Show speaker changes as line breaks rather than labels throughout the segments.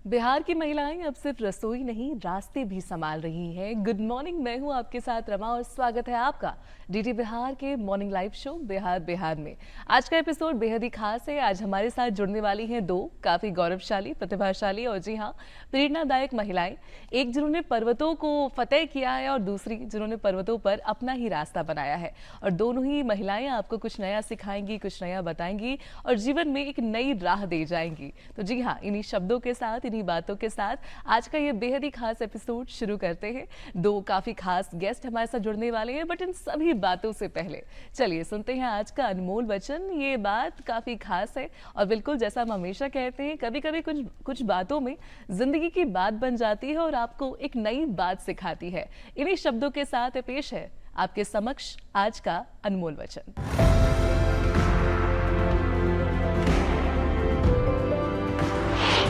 बिहार की महिलाएं अब सिर्फ रसोई नहीं रास्ते भी संभाल रही हैं। गुड मॉर्निंग, मैं हूं आपके साथ रमा और स्वागत है आपका डीडी बिहार के morning live show Bihar Bihar में। आज का एपिसोड बेहद ही खास है। आज हमारे साथ जुड़ने वाली हैं दो काफी गौरवशाली, प्रतिभाशाली और जी हाँ, प्रेरणादायक महिलाएं। एक जिन्होंने पर्वतों को फतेह किया है और दूसरी जिन्होंने पर्वतों पर अपना ही रास्ता बनाया है। और दोनों ही महिलाएं आपको कुछ नया सिखाएंगी, कुछ नया बताएंगी और जीवन में एक नई राह दे जाएंगी। तो जी हाँ, इन्हीं शब्दों के साथ, इन्हीं बातों के साथ आज का ये बेहद ही खास एपिसोड शुरू करते हैं। दो काफी खास गेस्ट हमारे साथ जुड़ने वाले हैं, बट इन सभी बातों से पहले चलिए सुनते हैं आज का अनमोल वचन। ये बात काफी खास है और बिल्कुल जैसा हम हमेशा कहते हैं, कभी कभी कुछ कुछ बातों में जिंदगी की बात बन जाती है और आपको एक नई बात सिखाती है। इन्हीं शब्दों के साथ पेश है आपके समक्ष आज का अनमोल वचन।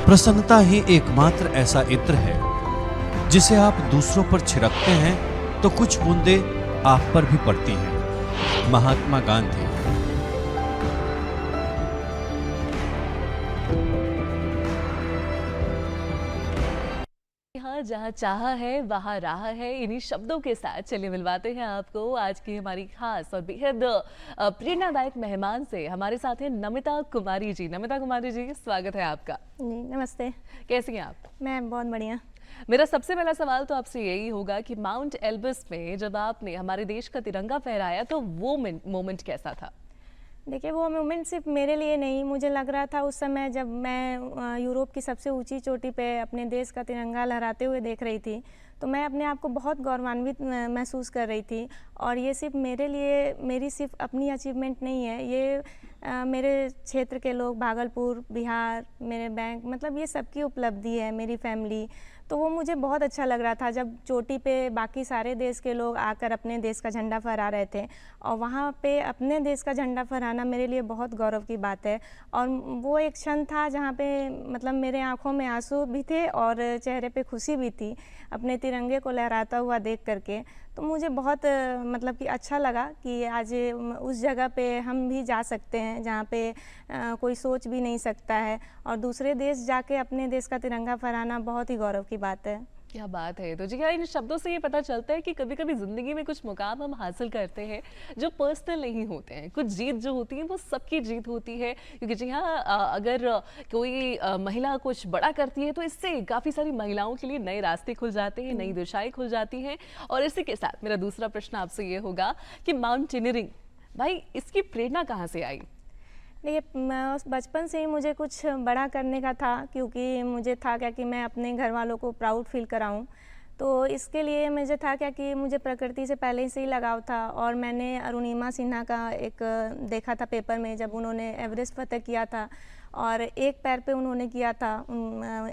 प्रसन्नता ही एकमात्र ऐसा इत्र है जिसे आप दूसरों पर छिड़कते हैं तो कुछ बूंदें आप पर भी पड़ती हैं। महात्मा गांधी।
हाँ, जहाँ चाहा है वहाँ राह है। इन्हीं शब्दों के साथ चलिए मिलवाते हैं आपको आज की हमारी खास और बेहद प्रेरणादायक मेहमान से। हमारे साथ हैं नमिता कुमारी जी। नमिता कुमारी जी, स्वागत है आपका।
जी नमस्ते।
कैसी हैं आप?
मैं बहुत बढ़िया।
मेरा सबसे पहला सवाल तो आपसे यही होगा कि माउंट एल्ब्रस में जब आपने हमारे देश का तिरंगा फहराया तो वो मोमेंट कैसा था?
देखिए, वो मोमेंट सिर्फ मेरे लिए नहीं, मुझे लग रहा था उस समय जब मैं यूरोप की सबसे ऊंची चोटी पे अपने देश का तिरंगा लहराते हुए देख रही थी, तो मैं अपने आप को बहुत गौरवान्वित महसूस कर रही थी। और ये सिर्फ मेरे लिए, मेरी सिर्फ अपनी अचीवमेंट नहीं है, ये मेरे क्षेत्र के लोग, भागलपुर, बिहार, मेरे बैंक, मतलब ये सबकी उपलब्धि है, मेरी फैमिली। तो वो मुझे बहुत अच्छा लग रहा था जब चोटी पे बाकी सारे देश के लोग आकर अपने देश का झंडा फहरा रहे थे, और वहाँ पे अपने देश का झंडा फहराना मेरे लिए बहुत गौरव की बात है। और वो एक क्षण था जहाँ पे मतलब मेरे आंखों में आंसू भी थे और चेहरे पे खुशी भी थी अपने तिरंगे को लहराता हुआ देख करके। तो मुझे बहुत मतलब कि अच्छा लगा कि आज उस जगह पे हम भी जा सकते हैं जहाँ पे कोई सोच भी नहीं सकता है, और दूसरे देश जाके अपने देश का तिरंगा फहराना बहुत ही गौरव की बात है।
क्या बात है। तो जी हाँ, इन शब्दों से ये पता चलता है कि कभी कभी जिंदगी में कुछ मुकाम हम हासिल करते हैं जो पर्सनल नहीं होते हैं। कुछ जीत जो होती है वो सबकी जीत होती है, क्योंकि जी हाँ, अगर कोई महिला कुछ बड़ा करती है तो इससे काफ़ी सारी महिलाओं के लिए नए रास्ते खुल जाते हैं, नई दिशाएं खुल जाती हैं। और इसी के साथ मेरा दूसरा प्रश्न आपसे ये होगा कि माउंटेनियरिंग, भाई इसकी प्रेरणा कहाँ से आई?
देखिए, बचपन से ही मुझे कुछ बड़ा करने का था, क्योंकि मुझे था क्या कि मैं अपने घर वालों को प्राउड फील कराऊं। तो इसके लिए मुझे था क्या कि मुझे प्रकृति से पहले से ही लगाव था। और मैंने अरुणिमा सिन्हा का एक देखा था पेपर में, जब उन्होंने एवरेस्ट फतेह किया था और एक पैर पे उन्होंने किया था,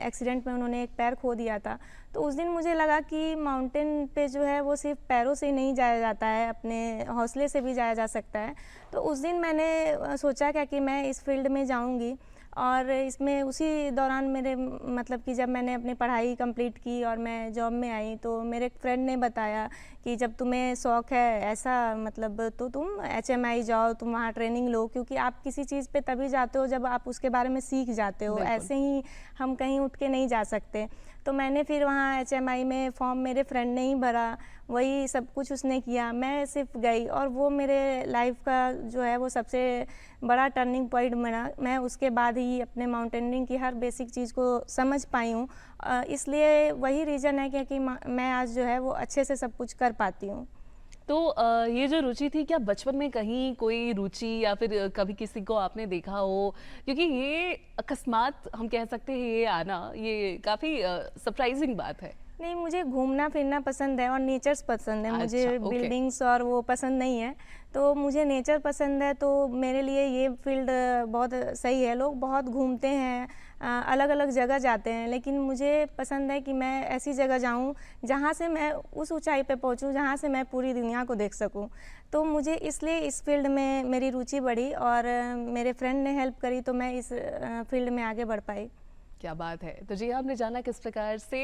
एक्सीडेंट में उन्होंने एक पैर खो दिया था। तो उस दिन मुझे लगा कि माउंटेन पे जो है वो सिर्फ पैरों से नहीं जाया जाता है, अपने हौसले से भी जाया जा सकता है। तो उस दिन मैंने सोचा क्या कि मैं इस फील्ड में जाऊंगी। और इसमें उसी दौरान मेरे मतलब कि जब मैंने अपनी पढ़ाई कंप्लीट की और मैं जॉब में आई, तो मेरे एक फ्रेंड ने बताया कि जब तुम्हें शौक़ है ऐसा, मतलब तो तुम HMI जाओ, तुम वहाँ ट्रेनिंग लो, क्योंकि आप किसी चीज़ पे तभी जाते हो जब आप उसके बारे में सीख जाते हो। ऐसे ही हम कहीं उठ के नहीं जा सकते। तो मैंने फिर वहाँ HMI में फॉर्म मेरे फ्रेंड ने ही भरा, वही सब कुछ उसने किया, मैं सिर्फ गई। और वो मेरे लाइफ का जो है वो सबसे बड़ा टर्निंग पॉइंट बना। मैं उसके बाद ही अपने माउंटेनियरिंग की हर बेसिक चीज़ को समझ पाई हूँ। इसलिए वही रीज़न है कि मैं आज जो है वो अच्छे से सब कुछ कर पाती हूँ।
तो ये जो रुचि थी, क्या बचपन में कहीं कोई रुचि या फिर कभी किसी को आपने देखा हो? क्योंकि ये अकस्मात हम कह सकते हैं, ये आना ये काफ़ी सरप्राइजिंग बात है।
नहीं, मुझे घूमना फिरना पसंद है और नेचर्स पसंद है।
अच्छा,
मुझे बिल्डिंग्स और वो पसंद नहीं है, तो मुझे नेचर पसंद है। तो मेरे लिए ये फील्ड बहुत सही है। लोग बहुत घूमते हैं, अलग अलग जगह जाते हैं, लेकिन मुझे पसंद है कि मैं ऐसी जगह जाऊं जहां से मैं उस ऊंचाई पे पहुंचूं जहां से मैं पूरी दुनिया को देख सकूं। तो मुझे इसलिए इस फील्ड में मेरी रुचि बढ़ी और मेरे फ्रेंड ने हेल्प करी, तो मैं इस फील्ड में आगे बढ़ पाई।
क्या बात है। तो जी हमने जाना किस प्रकार से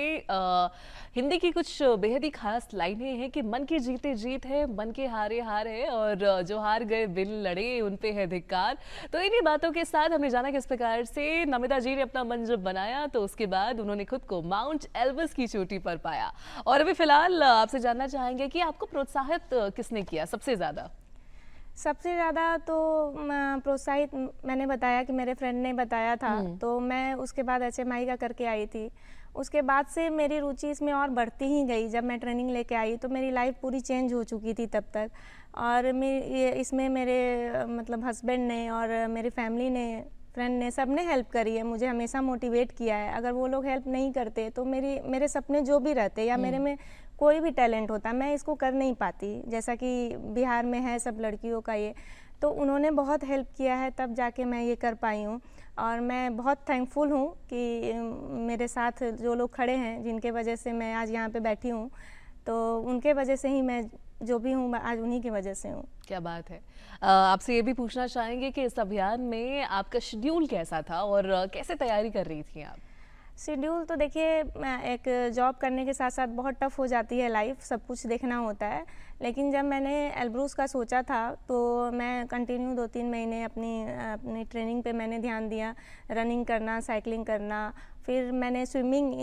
हिंदी की कुछ बेहद ही खास लाइनें हैं कि मन की जीते जीत है, मन के हारे हार है और जो हार गए बिन लड़े उन पे है धिक्कार। तो इन्हीं बातों के साथ हमने जाना किस प्रकार से नमिता जी ने अपना मन जब बनाया तो उसके बाद उन्होंने खुद को माउंट एल्ब्रस की चोटी पर पाया। और अभी फिलहाल आपसे जानना चाहेंगे कि आपको प्रोत्साहित किसने किया सबसे ज्यादा?
सबसे ज़्यादा तो प्रोत्साहित मैंने बताया कि मेरे फ्रेंड ने बताया था, तो मैं उसके बाद एचएमआई का करके आई थी। उसके बाद से मेरी रुचि इसमें और बढ़ती ही गई। जब मैं ट्रेनिंग लेके आई तो मेरी लाइफ पूरी चेंज हो चुकी थी तब तक। और इसमें मेरे मतलब हस्बैंड ने और मेरी फैमिली ने, फ्रेंड ने, सब ने हेल्प करी है, मुझे हमेशा मोटिवेट किया है। अगर वो लोग हेल्प नहीं करते तो मेरे सपने जो भी रहते या मेरे में कोई भी टैलेंट होता मैं इसको कर नहीं पाती, जैसा कि बिहार में है सब लड़कियों का ये। तो उन्होंने बहुत हेल्प किया है, तब जाके मैं ये कर पाई हूँ। और मैं बहुत थैंकफुल हूँ कि मेरे साथ जो लोग खड़े हैं, जिनके वजह से मैं आज यहाँ पे बैठी हूँ, तो उनके वजह से ही मैं जो भी हूँ आज उन्हीं की वजह से हूँ।
क्या बात है। आपसे ये भी पूछना चाहेंगे कि इस अभियान में आपका शेड्यूल कैसा था और कैसे तैयारी कर रही थी आप?
शेड्यूल तो देखिए, एक जॉब करने के साथ साथ बहुत टफ हो जाती है लाइफ, सब कुछ देखना होता है। लेकिन जब मैंने एल्ब्रूस का सोचा था तो मैं कंटिन्यू 2-3 महीने अपनी ट्रेनिंग पे मैंने ध्यान दिया, रनिंग करना, साइकिलिंग करना। फिर मैंने स्विमिंग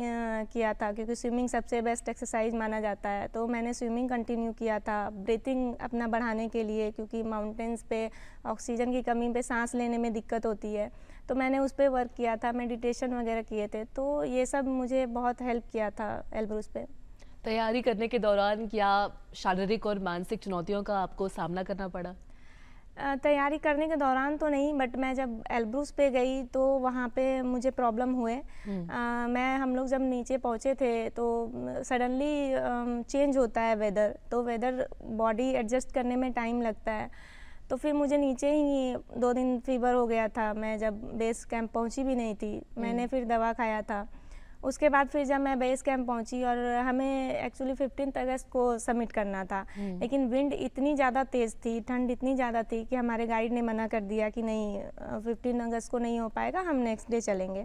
किया था, क्योंकि स्विमिंग सबसे बेस्ट एक्सरसाइज माना जाता है, तो मैंने स्विमिंग कंटिन्यू किया था ब्रीथिंग अपना बढ़ाने के लिए, क्योंकि माउंटेन्स पे ऑक्सीजन की कमी पे सांस लेने में दिक्कत होती है, तो मैंने उस पर वर्क किया था, मेडिटेशन वगैरह किए थे। तो ये सब मुझे बहुत हेल्प किया था एल्ब्रूस पे।
तैयारी करने के दौरान क्या शारीरिक और मानसिक चुनौतियों का आपको सामना करना पड़ा?
तैयारी करने के दौरान तो नहीं, बट मैं जब एल्ब्रूस पे गई तो वहाँ पे मुझे प्रॉब्लम हुए। हम लोग जब नीचे पहुँचे थे तो सडनली चेंज होता है वेदर, तो वेदर बॉडी एडजस्ट करने में टाइम लगता है। तो फिर मुझे नीचे ही 2 दिन फीवर हो गया था, मैं जब बेस कैंप पहुँची भी नहीं थी, मैंने फिर दवा खाया था। उसके बाद फिर जब मैं बेस कैंप पहुंची और हमें एक्चुअली 15 अगस्त को सबमिट करना था, लेकिन विंड इतनी ज़्यादा तेज़ थी, ठंड इतनी ज़्यादा थी कि हमारे गाइड ने मना कर दिया कि नहीं 15 अगस्त को नहीं हो पाएगा, हम नेक्स्ट डे चलेंगे।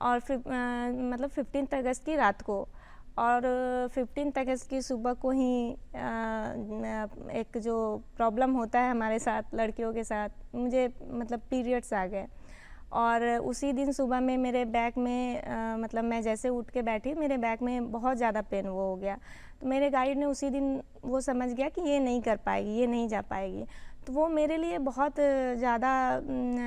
और फिर मतलब 15 अगस्त की रात को, और 15 अगस्त की सुबह को ही एक जो प्रॉब्लम होता है हमारे साथ लड़कियों के साथ, मुझे मतलब पीरियड्स आ गए। और उसी दिन सुबह में मेरे बैक में मतलब मैं जैसे उठ के बैठी, मेरे बैक में बहुत ज़्यादा पेन वो हो गया। तो मेरे गाइड ने उसी दिन वो समझ गया कि ये नहीं कर पाएगी, ये नहीं जा पाएगी। तो वो मेरे लिए बहुत ज़्यादा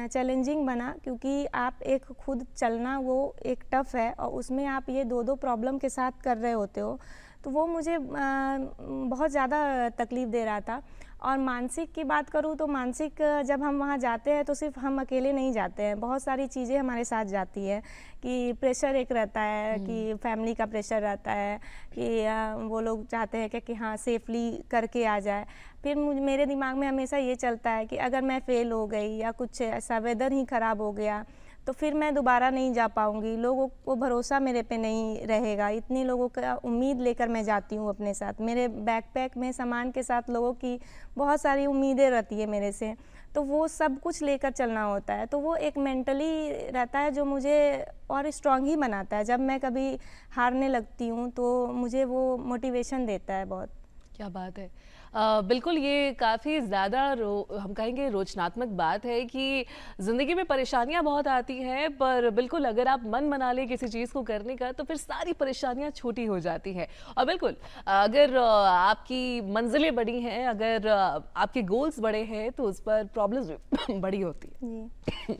चैलेंजिंग बना, क्योंकि आप एक खुद चलना वो एक टफ़ है और उसमें आप ये 2-2 प्रॉब्लम के साथ कर रहे होते हो, तो वो मुझे बहुत ज़्यादा तकलीफ़ दे रहा था। और मानसिक की बात करूँ तो मानसिक जब हम वहाँ जाते हैं तो सिर्फ हम अकेले नहीं जाते हैं, बहुत सारी चीज़ें हमारे साथ जाती हैं। कि प्रेशर एक रहता है, कि फैमिली का प्रेशर रहता है, कि वो लोग चाहते हैं कि हाँ सेफली करके आ जाए। फिर मेरे दिमाग में हमेशा ये चलता है कि अगर मैं फ़ेल हो गई या कुछ ऐसा वेदर ही ख़राब हो गया तो फिर मैं दोबारा नहीं जा पाऊँगी, लोगों को भरोसा मेरे पे नहीं रहेगा। इतने लोगों का उम्मीद लेकर मैं जाती हूँ अपने साथ, मेरे बैकपैक में सामान के साथ लोगों की बहुत सारी उम्मीदें रहती है मेरे से, तो वो सब कुछ लेकर चलना होता है। तो वो एक मेंटली रहता है जो मुझे और स्ट्रांग ही बनाता है। जब मैं कभी हारने लगती हूँ तो मुझे वो मोटिवेशन देता है बहुत।
क्या बात है। बिल्कुल ये काफ़ी ज़्यादा हम कहेंगे रोचनात्मक बात है कि ज़िंदगी में परेशानियां बहुत आती हैं, पर बिल्कुल अगर आप मन बना लें किसी चीज़ को करने का तो फिर सारी परेशानियां छोटी हो जाती हैं। और बिल्कुल अगर आपकी मंजिलें बड़ी हैं, अगर आपके गोल्स बड़े हैं तो उस पर प्रॉब्लम्स भी बड़ी होती है।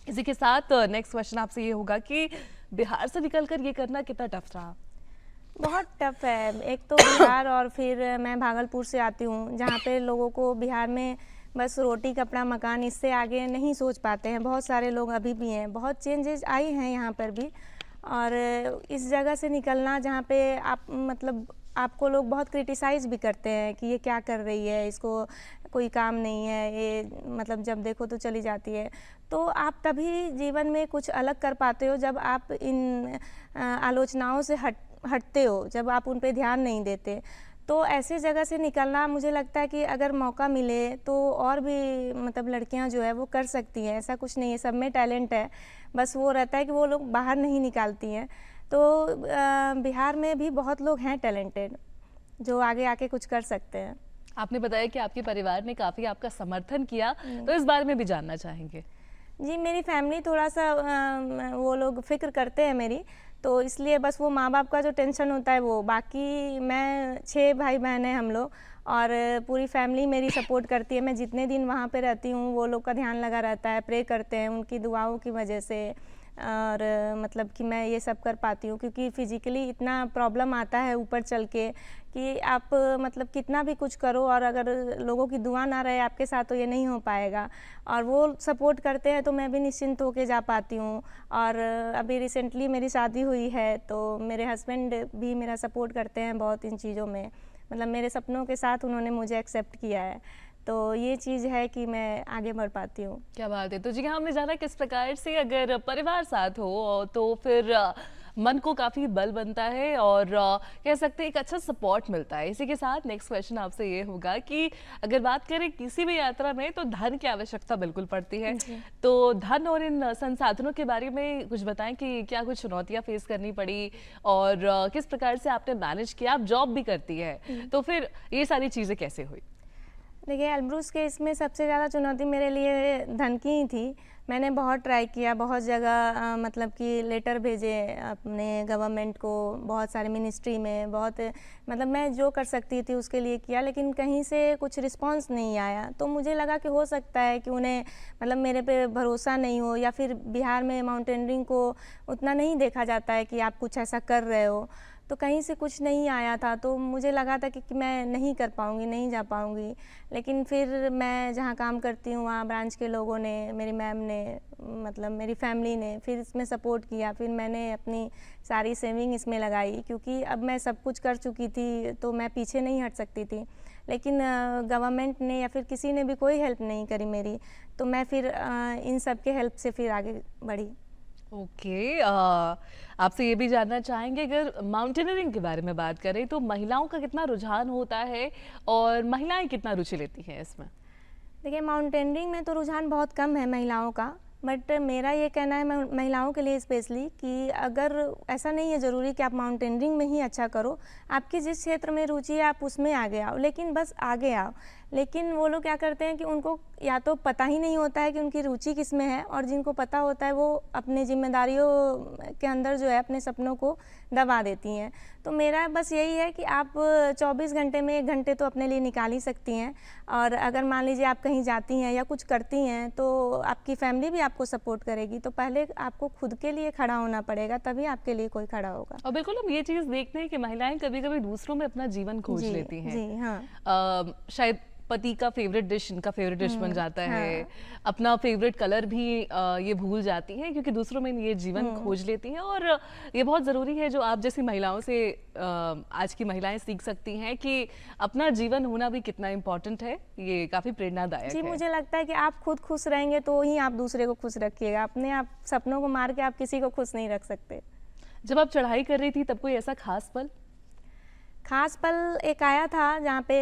इसी के साथ नेक्स्ट क्वेश्चन आपसे ये होगा कि बिहार से निकलकर ये करना कितना टफ रहा?
बहुत टफ है। एक तो बिहार और फिर मैं भागलपुर से आती हूँ, जहाँ पे लोगों को बिहार में बस रोटी कपड़ा मकान, इससे आगे नहीं सोच पाते हैं। बहुत सारे लोग अभी भी हैं, बहुत चेंजेस आई हैं यहाँ पर भी। और इस जगह से निकलना जहाँ पे आप मतलब आपको लोग बहुत क्रिटिसाइज़ भी करते हैं कि ये क्या कर रही है, इसको कोई काम नहीं है, ये मतलब जब देखो तो चली जाती है। तो आप तभी जीवन में कुछ अलग कर पाते हो जब आप इन आलोचनाओं से हटते हो, जब आप उन पे ध्यान नहीं देते। तो ऐसी जगह से निकलना मुझे लगता है कि अगर मौका मिले तो और भी मतलब लड़कियां जो है वो कर सकती हैं। ऐसा कुछ नहीं है, सब में टैलेंट है, बस वो रहता है कि वो लोग बाहर नहीं निकालती हैं। तो बिहार में भी बहुत लोग हैं टैलेंटेड जो आगे आके कुछ कर सकते हैं।
आपने बताया कि आपके परिवार ने काफ़ी आपका समर्थन किया, तो इस बारे में भी जानना चाहेंगे।
जी, मेरी फैमिली थोड़ा सा वो लोग फ़िक्र करते हैं मेरी, तो इसलिए बस वो माँ-बाप का जो टेंशन होता है वो, बाकी मैं 6 भाई-बहन हैं हम लोग और पूरी फैमिली मेरी सपोर्ट करती है। मैं जितने दिन वहाँ पे रहती हूँ, वो लोग का ध्यान लगा रहता है, प्रे करते हैं उनकी दुआओं की वजह से और मतलब कि मैं ये सब कर पाती हूँ क्योंकि फ़िज़िकली इतना प्रॉब्लम आता है ऊपर चल के कि आप मतलब कितना भी कुछ करो और अगर लोगों की दुआ ना रहे आपके साथ तो ये नहीं हो पाएगा। और वो सपोर्ट करते हैं तो मैं भी निश्चिंत होके जा पाती हूँ। और अभी रिसेंटली मेरी शादी हुई है तो मेरे हस्बैंड भी मेरा सपोर्ट करते हैं बहुत इन चीज़ों में, मतलब मेरे सपनों के साथ उन्होंने मुझे एक्सेप्ट किया है, तो ये चीज़ है कि मैं आगे बढ़ पाती हूँ।
क्या बात है। तो जी हाँ, हमने जाना किस प्रकार से अगर परिवार साथ हो तो फिर मन को काफ़ी बल बनता है और कह सकते हैं एक अच्छा सपोर्ट मिलता है। इसी के साथ नेक्स्ट क्वेश्चन आपसे ये होगा कि अगर बात करें किसी भी यात्रा में तो धन की आवश्यकता बिल्कुल पड़ती है, तो धन और इन संसाधनों के बारे में कुछ बताएं कि क्या कुछ चुनौतियां फेस करनी पड़ी और किस प्रकार से आपने मैनेज किया। आप जॉब भी करती है, तो फिर ये सारी चीज़ें कैसे हुई?
देखिए, एल्ब्रूस केस में सबसे ज़्यादा चुनौती मेरे लिए धन की ही थी। मैंने बहुत ट्राई किया, बहुत जगह मतलब कि लेटर भेजे अपने गवर्नमेंट को, बहुत सारे मिनिस्ट्री में, बहुत मतलब मैं जो कर सकती थी उसके लिए किया, लेकिन कहीं से कुछ रिस्पांस नहीं आया। तो मुझे लगा कि हो सकता है कि उन्हें मतलब मेरे पे भरोसा नहीं हो या फिर बिहार में माउंटेनियरिंग को उतना नहीं देखा जाता है कि आप कुछ ऐसा कर रहे हो। तो कहीं से कुछ नहीं आया था, तो मुझे लगा था कि मैं नहीं कर पाऊँगी, नहीं जा पाऊँगी। लेकिन फिर मैं जहाँ काम करती हूँ वहाँ ब्रांच के लोगों ने, मेरी मैम ने, मतलब मेरी फैमिली ने फिर इसमें सपोर्ट किया। फिर मैंने अपनी सारी सेविंग इसमें लगाई क्योंकि अब मैं सब कुछ कर चुकी थी, तो मैं पीछे नहीं हट सकती थी। लेकिन गवर्नमेंट ने या फिर किसी ने भी कोई हेल्प नहीं करी मेरी, तो मैं फिर इन सब के हेल्प से फिर आगे बढ़ी।
ओके, आपसे ये भी जानना चाहेंगे अगर माउंटेनियरिंग के बारे में बात करें तो महिलाओं का कितना रुझान होता है और महिलाएं कितना रुचि लेती हैं इसमें?
देखिए, माउंटेनियरिंग में तो रुझान बहुत कम है महिलाओं का, बट मेरा ये कहना है महिलाओं के लिए स्पेशली कि अगर ऐसा नहीं है ज़रूरी कि आप माउंटेनियरिंग में ही अच्छा करो, आपकी जिस क्षेत्र में रुचि है आप उसमें आगे आओ, लेकिन बस आगे आओ। लेकिन वो लोग क्या करते हैं कि उनको या तो पता ही नहीं होता है कि उनकी रुचि किस में है, और जिनको पता होता है वो अपने जिम्मेदारियों के अंदर जो है अपने सपनों को दबा देती हैं। तो मेरा बस यही है कि आप 24 घंटे में 1 घंटे तो अपने लिए निकाल ही सकती हैं, और अगर मान लीजिए आप कहीं जाती हैं या कुछ करती हैं तो आपकी फैमिली भी आपको सपोर्ट करेगी। तो पहले आपको खुद के लिए खड़ा होना पड़ेगा, तभी आपके लिए कोई खड़ा होगा।
और बिल्कुल हम ये चीज़ देखते हैं कि महिलाएं कभी-कभी दूसरों में अपना जीवन खोज लेती हैं।
जी हाँ।
शायद पति का फेवरेट डिश इनका फेवरेट डिश बन जाता है,
हाँ।
अपना फेवरेट कलर भी ये भूल जाती हैं क्योंकि दूसरों में ये जीवन खोज लेती हैं। और ये बहुत ज़रूरी है जो आप जैसी महिलाओं से आज की महिलाएं सीख सकती हैं कि अपना जीवन होना भी कितना इम्पोर्टेंट है। ये काफ़ी प्रेरणादायक
जी,
है।
मुझे लगता है कि आप खुद खुश रहेंगे तो ही आप दूसरे को खुश रखिएगा। अपने आप सपनों को मार के आप किसी को खुश नहीं रख सकते।
जब आप चढ़ाई कर रही थी तब कोई ऐसा खास पल?
खास पल एक आया था जहाँ पे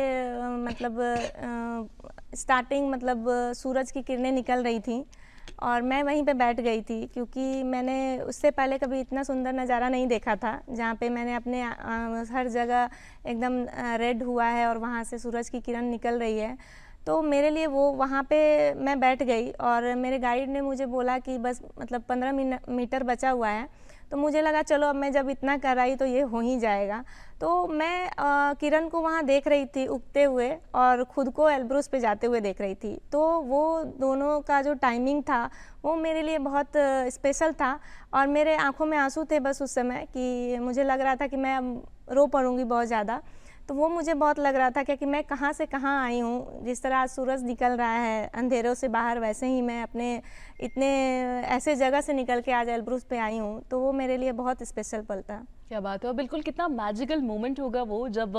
मतलब स्टार्टिंग मतलब सूरज की किरणें निकल रही थी और मैं वहीं पे बैठ गई थी क्योंकि मैंने उससे पहले कभी इतना सुंदर नज़ारा नहीं देखा था, जहाँ पे मैंने अपने हर जगह एकदम रेड हुआ है और वहाँ से सूरज की किरण निकल रही है। तो मेरे लिए वो वहाँ पे मैं बैठ गई और मेरे गाइड ने मुझे बोला कि बस मतलब 15 मीटर बचा हुआ है। तो मुझे लगा चलो अब मैं जब इतना कर आई तो ये हो ही जाएगा। तो मैं किरण को वहाँ देख रही थी उगते हुए और ख़ुद को एल्ब्रूस पे जाते हुए देख रही थी। तो वो दोनों का जो टाइमिंग था वो मेरे लिए बहुत स्पेशल था और मेरे आँखों में आंसू थे बस उस समय कि मुझे लग रहा था कि मैं अब रो पड़ूँगी बहुत ज़्यादा। तो वो मुझे बहुत लग रहा था कि मैं कहाँ से कहाँ आई हूँ। जिस तरह आज सूरज निकल रहा है अंधेरों से बाहर, वैसे ही मैं अपने इतने ऐसे जगह से निकल के आज एल्ब्रूस पे आई हूँ। तो वो मेरे लिए बहुत स्पेशल पल था।
क्या बात है। और बिल्कुल कितना मैजिकल मोमेंट होगा वो जब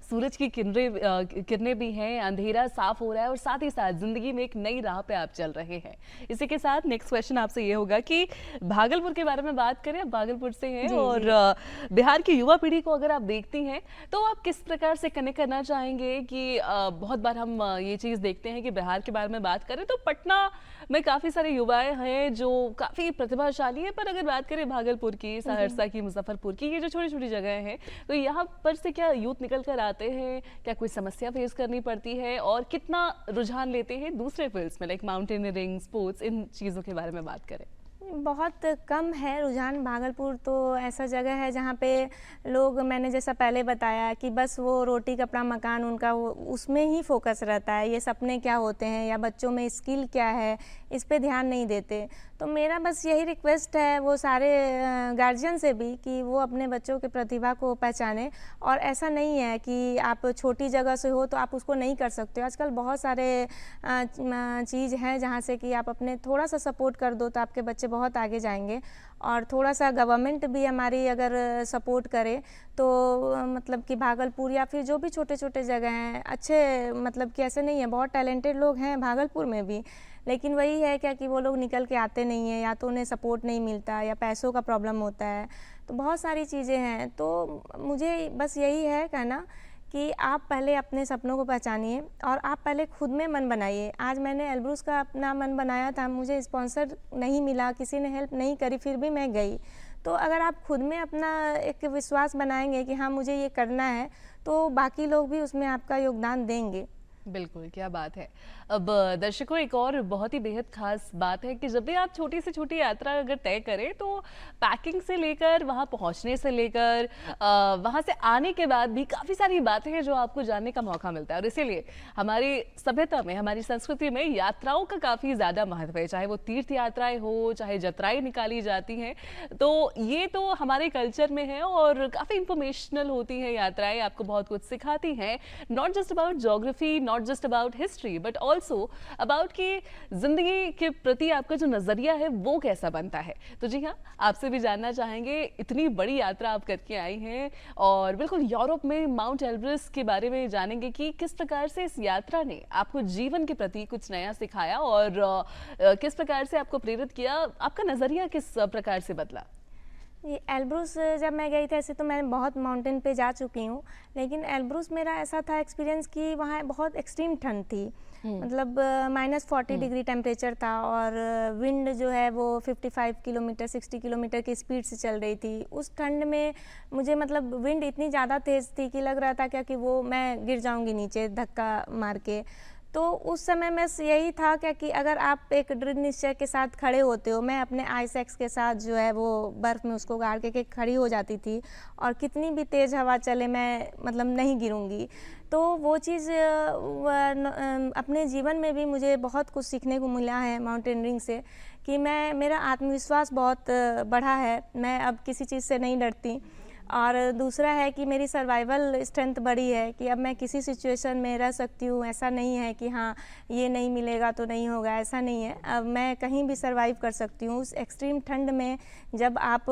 सूरज की किरणें भी हैं, अंधेरा साफ हो रहा है और साथ ही साथ जिंदगी में एक नई राह पे आप चल रहे हैं। इसी के साथ नेक्स्ट क्वेश्चन आपसे ये होगा कि भागलपुर के बारे में बात करें, आप भागलपुर से हैं
जी,
और
जी।
बिहार की युवा पीढ़ी को अगर आप देखती हैं तो आप किस प्रकार से कनेक्ट करना चाहेंगे कि बहुत बार हम ये चीज़ देखते हैं कि बिहार के बारे में बात करें तो पटना में काफ़ी सारे युवाएं हैं जो काफ़ी प्रतिभाशाली है, पर अगर बात करें भागलपुर की, सहरसा की, मुजफ्फरपुर की, ये जो छोटी छोटी जगह हैं, तो यहाँ पर से क्या यूथ निकल कर आते हैं, क्या कोई समस्या फेस करनी पड़ती है और कितना रुझान लेते हैं दूसरे फील्ड्स में लाइक माउंटेनियरिंग, स्पोर्ट्स, इन चीज़ों के बारे में बात करें?
बहुत कम है रुझान। भागलपुर तो ऐसा जगह है जहाँ पे लोग, मैंने जैसा पहले बताया कि बस वो रोटी कपड़ा मकान उनका वो उसमें ही फोकस रहता है, ये सपने क्या होते हैं या बच्चों में स्किल क्या है इस पे ध्यान नहीं देते। तो मेरा बस यही रिक्वेस्ट है वो सारे गार्जियन से भी कि वो अपने बच्चों के प्रतिभा को पहचाने। और ऐसा नहीं है कि आप छोटी जगह से हो तो आप उसको नहीं कर सकते हो। आजकल बहुत सारे चीज़ हैं जहाँ से कि आप अपने थोड़ा सा सपोर्ट कर दो तो आपके बच्चे बहुत आगे जाएंगे। और थोड़ा सा गवर्नमेंट भी हमारी अगर सपोर्ट करे तो मतलब कि भागलपुर या फिर जो भी छोटे छोटे जगह हैं अच्छे, मतलब कि ऐसे नहीं है, बहुत टैलेंटेड लोग हैं भागलपुर में भी, लेकिन वही है क्या कि वो लोग निकल के आते नहीं हैं, या तो उन्हें सपोर्ट नहीं मिलता या पैसों का प्रॉब्लम होता है। तो बहुत सारी चीज़ें हैं। तो मुझे बस यही है कहना कि आप पहले अपने सपनों को पहचानिए और आप पहले खुद में मन बनाइए। आज मैंने एल्ब्रूस का अपना मन बनाया था, मुझे स्पॉन्सर नहीं मिला, किसी ने हेल्प नहीं करी, फिर भी मैं गई। तो अगर आप खुद में अपना एक विश्वास बनाएंगे कि हाँ मुझे ये करना है, तो बाकी लोग भी उसमें आपका योगदान देंगे।
बिल्कुल, क्या बात है। अब दर्शकों, एक और बहुत ही बेहद खास बात है कि जब भी आप छोटी से छोटी यात्रा अगर तय करें तो पैकिंग से लेकर वहाँ पहुँचने से लेकर वहाँ से आने के बाद भी काफ़ी सारी बातें हैं जो आपको जानने का मौका मिलता है। और इसीलिए हमारी सभ्यता में, हमारी संस्कृति में यात्राओं का काफ़ी ज़्यादा महत्व है, चाहे वो तीर्थ यात्राएं हो, चाहे जत्राएं निकाली जाती हैं। तो ये तो हमारे कल्चर में है और काफ़ी इंफॉर्मेशनल होती हैं यात्राएं, आपको बहुत कुछ सिखाती हैं, not just about geography, not just about history, but also about कि जिंदगी के प्रति आपका जो नजरिया है वो कैसा बनता है। तो जी हाँ, आपसे भी जानना चाहेंगे, इतनी बड़ी यात्रा आप करके आई हैं और बिल्कुल यूरोप में माउंट एल्ब्रस के बारे में जानेंगे कि किस प्रकार से इस यात्रा ने आपको जीवन के प्रति कुछ नया सिखाया और किस प्रकार से आपको प्रेरित किया, आपका नजरिया किस प्रकार से बदला।
ये एल्ब्रूस जब मैं गई थी, ऐसे तो मैं बहुत माउंटेन पे जा चुकी हूँ, लेकिन एल्ब्रूस मेरा ऐसा था एक्सपीरियंस कि वहाँ बहुत एक्सट्रीम ठंड थी। मतलब -40 डिग्री टेम्परेचर था और विंड जो है वो 55 किलोमीटर 60 किलोमीटर की स्पीड से चल रही थी। उस ठंड में मुझे मतलब विंड इतनी ज़्यादा तेज़ थी कि लग रहा था क्या कि वो मैं गिर जाऊँगी नीचे धक्का मार के। तो उस समय में यही था क्या कि अगर आप एक दृढ़ निश्चय के साथ खड़े होते हो, मैं अपने आइस एक्स के साथ जो है वो बर्फ़ में उसको गाड़ के खड़ी हो जाती थी और कितनी भी तेज़ हवा चले मैं मतलब नहीं गिरूंगी। तो वो चीज़ अपने जीवन में भी मुझे बहुत कुछ सीखने को मिला है माउंटेनियरिंग से, कि मेरा आत्मविश्वास बहुत बढ़ा है, मैं अब किसी चीज़ से नहीं डरती। और दूसरा है कि मेरी सर्वाइवल स्ट्रेंथ बढ़ी है कि अब मैं किसी सिचुएशन में रह सकती हूँ। ऐसा नहीं है कि हाँ ये नहीं मिलेगा तो नहीं होगा, ऐसा नहीं है। अब मैं कहीं भी सर्वाइव कर सकती हूँ। उस एक्सट्रीम ठंड में जब आप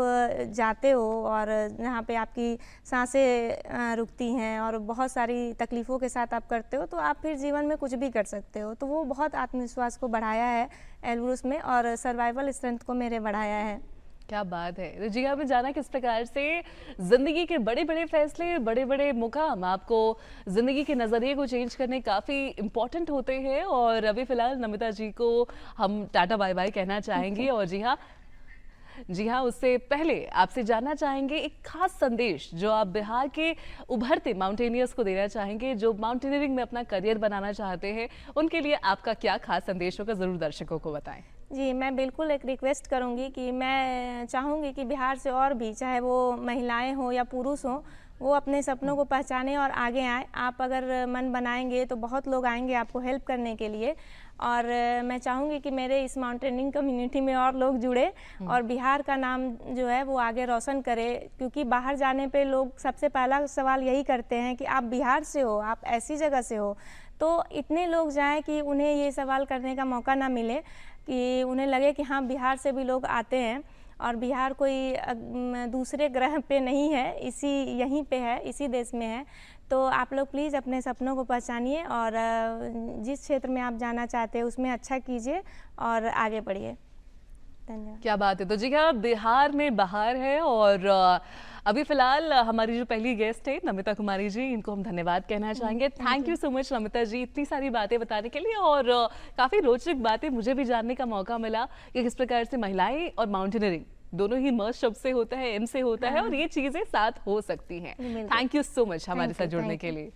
जाते हो और जहाँ पे आपकी सांसें रुकती हैं और बहुत सारी तकलीफ़ों के साथ आप करते हो, तो आप फिर जीवन में कुछ भी कर सकते हो। तो वो बहुत आत्मविश्वास को बढ़ाया है एल्ब्रूस में और सर्वाइवल स्ट्रेंथ को मेरे बढ़ाया है।
क्या बात है। तो जी, आपने जाना किस प्रकार से जिंदगी के बड़े बड़े फैसले, बड़े बड़े मुकाम आपको जिंदगी के नजरिए को चेंज करने काफी इंपॉर्टेंट होते हैं। और अभी फिलहाल नमिता जी को हम टाटा बाय बाय कहना चाहेंगे। और जी हाँ, उससे पहले आपसे जानना चाहेंगे एक खास संदेश जो आप बिहार के उभरते माउंटेनियर्स को देना चाहेंगे, जो माउंटेनियरिंग में अपना करियर बनाना चाहते हैं, उनके लिए आपका क्या खास संदेश होगा, जरूर दर्शकों को बताएं।
जी, मैं बिल्कुल एक रिक्वेस्ट करूंगी कि मैं चाहूँगी कि बिहार से और भी, चाहे वो महिलाएं हो या पुरुष हो, वो अपने सपनों को पहचानें और आगे आएँ। आप अगर मन बनाएंगे तो बहुत लोग आएंगे आपको हेल्प करने के लिए। और मैं चाहूँगी कि मेरे इस माउंटेनिंग कम्युनिटी में और लोग जुड़े और बिहार का नाम जो है वो आगे रोशन करे। क्योंकि बाहर जाने पे लोग सबसे पहला सवाल यही करते हैं कि आप बिहार से हो, आप ऐसी जगह से हो। तो इतने लोग जाएं कि उन्हें ये सवाल करने का मौका ना मिले, कि उन्हें लगे कि हाँ बिहार से भी लोग आते हैं। और बिहार कोई दूसरे ग्रह पे नहीं है, यहीं पे है, इसी देश में है। तो आप लोग प्लीज़ अपने सपनों को पहचानिए और जिस क्षेत्र में आप जाना चाहते हैं उसमें अच्छा कीजिए और आगे बढ़िए। धन्यवाद।
क्या बात है। तो जी हाँ, बिहार में बहार है और अभी फिलहाल हमारी जो पहली गेस्ट है नमिता कुमारी जी, इनको हम धन्यवाद कहना चाहेंगे। Thank you so much Namita ji, इतनी सारी बातें बताने के लिए और काफ़ी रोचक बातें मुझे भी जानने का मौका मिला कि किस प्रकार से महिलाएं और माउंटेनियरिंग दोनों ही मर्ज शब्द से होता है, एम से होता है और ये चीज़ें साथ हो सकती हैं। थैंक यू सो मच हमारे साथ जुड़ने के लिए।